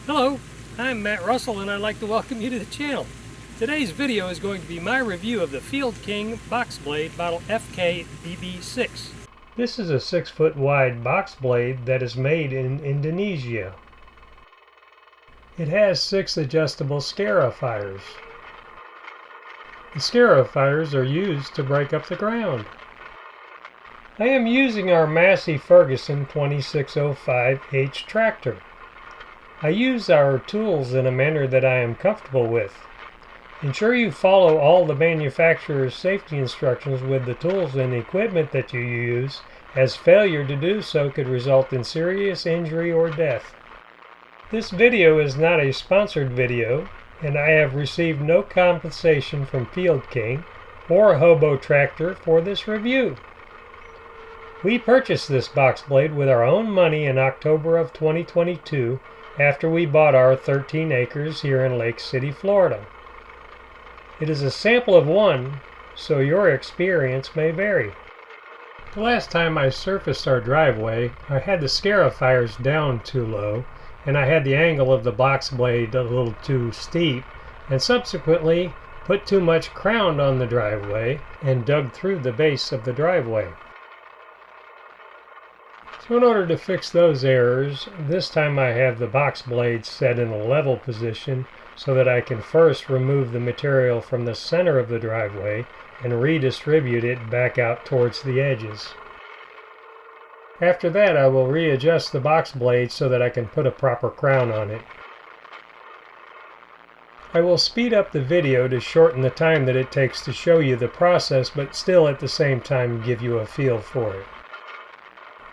Hello, I'm Matt Russell and I'd like to welcome you to the channel. Today's video is going to be my review of the Fieldking Boxblade model FKBB6. This is a 6-foot wide box blade that is made in Indonesia. It has 6 adjustable scarifiers. The scarifiers are used to break up the ground. I am using our Massey Ferguson 2605H tractor. I use our tools in a manner that I am comfortable with. Ensure you follow all the manufacturer's safety instructions with the tools and equipment that you use, as failure to do so could result in serious injury or death. This video is not a sponsored video, and I have received no compensation from Fieldking or Hobo Tractor for this review. We purchased this box blade with our own money in October of 2022 after we bought our 13 acres here in Lake City, Florida. It is a sample of one, so your experience may vary. The last time I surfaced our driveway, I had the scarifiers down too low, and I had the angle of the box blade a little too steep, and subsequently put too much crown on the driveway and dug through the base of the driveway. So in order to fix those errors, this time I have the box blade set in a level position so that I can first remove the material from the center of the driveway and redistribute it back out towards the edges. After that, I will readjust the box blade so that I can put a proper crown on it. I will speed up the video to shorten the time that it takes to show you the process, but still at the same time give you a feel for it.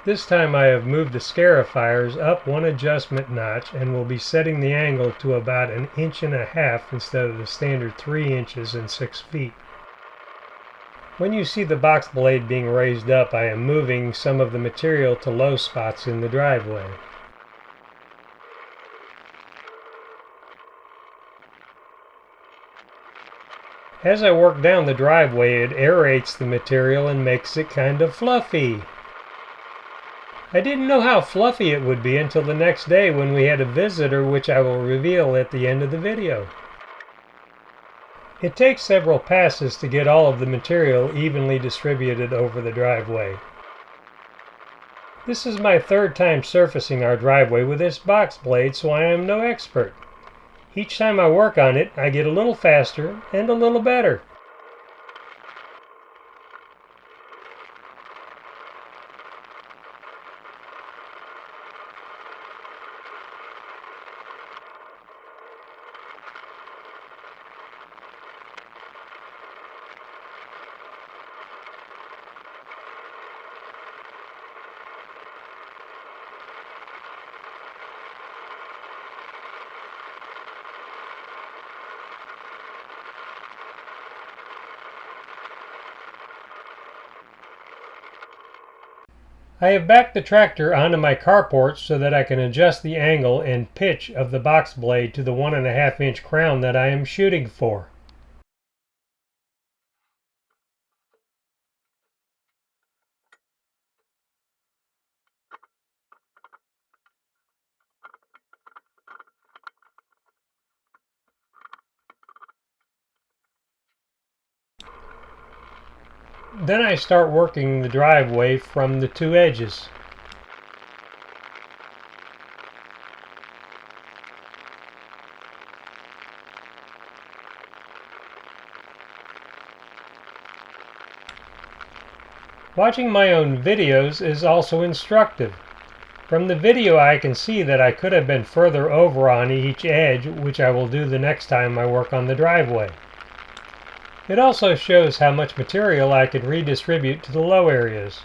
This time I have moved the scarifiers up one adjustment notch and will be setting the angle to about 1.5 inches instead of the standard 3 inches and 6 feet. When you see the box blade being raised up, I am moving some of the material to low spots in the driveway. As I work down the driveway, it aerates the material and makes it kind of fluffy. I didn't know how fluffy it would be until the next day when we had a visitor, which I will reveal at the end of the video. It takes several passes to get all of the material evenly distributed over the driveway. This is my 3rd time surfacing our driveway with this box blade, so I am no expert. Each time I work on it, I get a little faster and a little better. I have backed the tractor onto my carport so that I can adjust the angle and pitch of the box blade to the 1.5 inch crown that I am shooting for. Then I start working the driveway from the 2 edges. Watching my own videos is also instructive. From the video I can see that I could have been further over on each edge, which I will do the next time I work on the driveway. It also shows how much material I could redistribute to the low areas.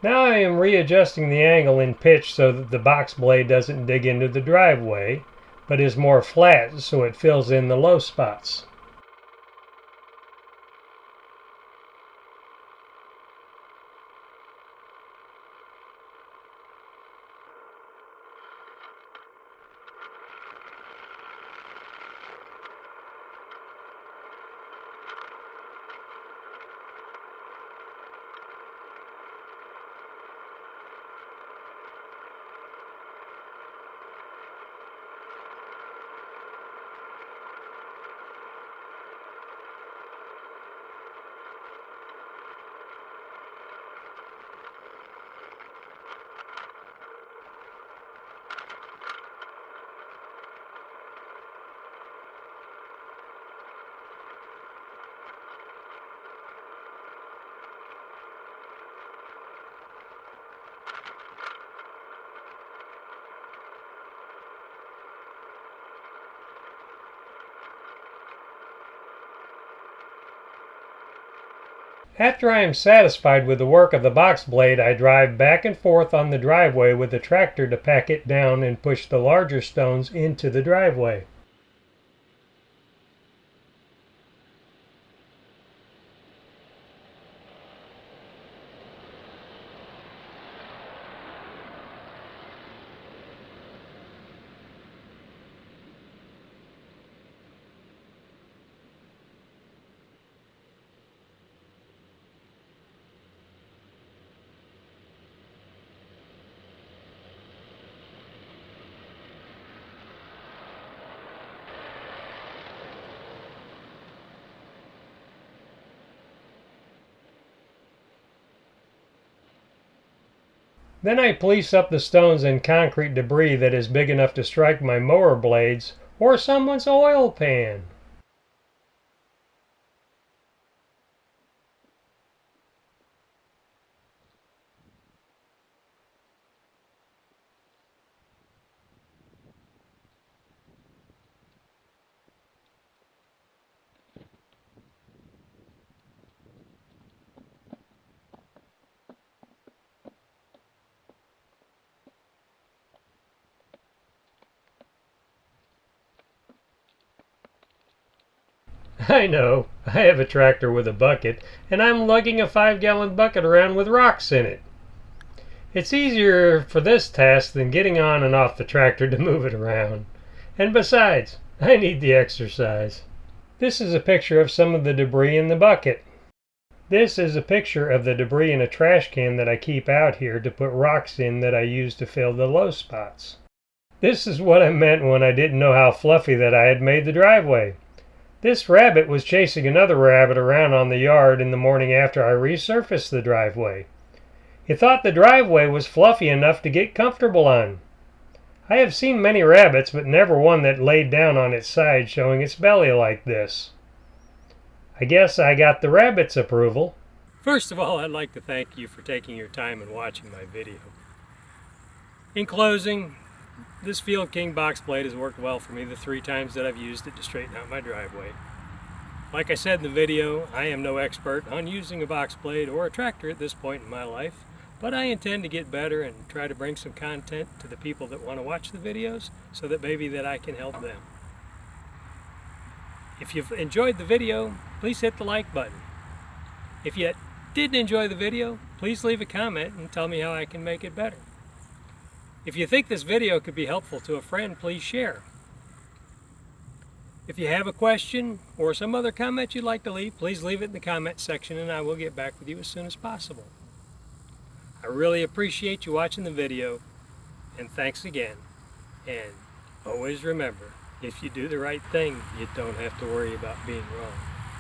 Now I am readjusting the angle in pitch so that the box blade doesn't dig into the driveway, but is more flat so it fills in the low spots. After I am satisfied with the work of the box blade, I drive back and forth on the driveway with the tractor to pack it down and push the larger stones into the driveway. Then I police up the stones and concrete debris that is big enough to strike my mower blades or someone's oil pan. I know, I have a tractor with a bucket, and I'm lugging a 5-gallon bucket around with rocks in it. It's easier for this task than getting on and off the tractor to move it around. And besides, I need the exercise. This is a picture of some of the debris in the bucket. This is a picture of the debris in a trash can that I keep out here to put rocks in that I use to fill the low spots. This is what I meant when I didn't know how fluffy that I had made the driveway. This rabbit was chasing another rabbit around on the yard in the morning after I resurfaced the driveway. He thought the driveway was fluffy enough to get comfortable on. I have seen many rabbits, but never one that laid down on its side showing its belly like this. I guess I got the rabbit's approval. First of all, I'd like to thank you for taking your time and watching my video. In closing, this Fieldking Boxblade has worked well for me the 3 times that I've used it to straighten out my driveway. Like I said in the video, I am no expert on using a box blade or a tractor at this point in my life, but I intend to get better and try to bring some content to the people that want to watch the videos so that maybe that I can help them. If you've enjoyed the video, please hit the like button. If you didn't enjoy the video, please leave a comment and tell me how I can make it better. If you think this video could be helpful to a friend, please share. If you have a question or some other comment you'd like to leave, please leave it in the comment section and I will get back with you as soon as possible. I really appreciate you watching the video, and thanks again. And always remember, if you do the right thing, you don't have to worry about being wrong.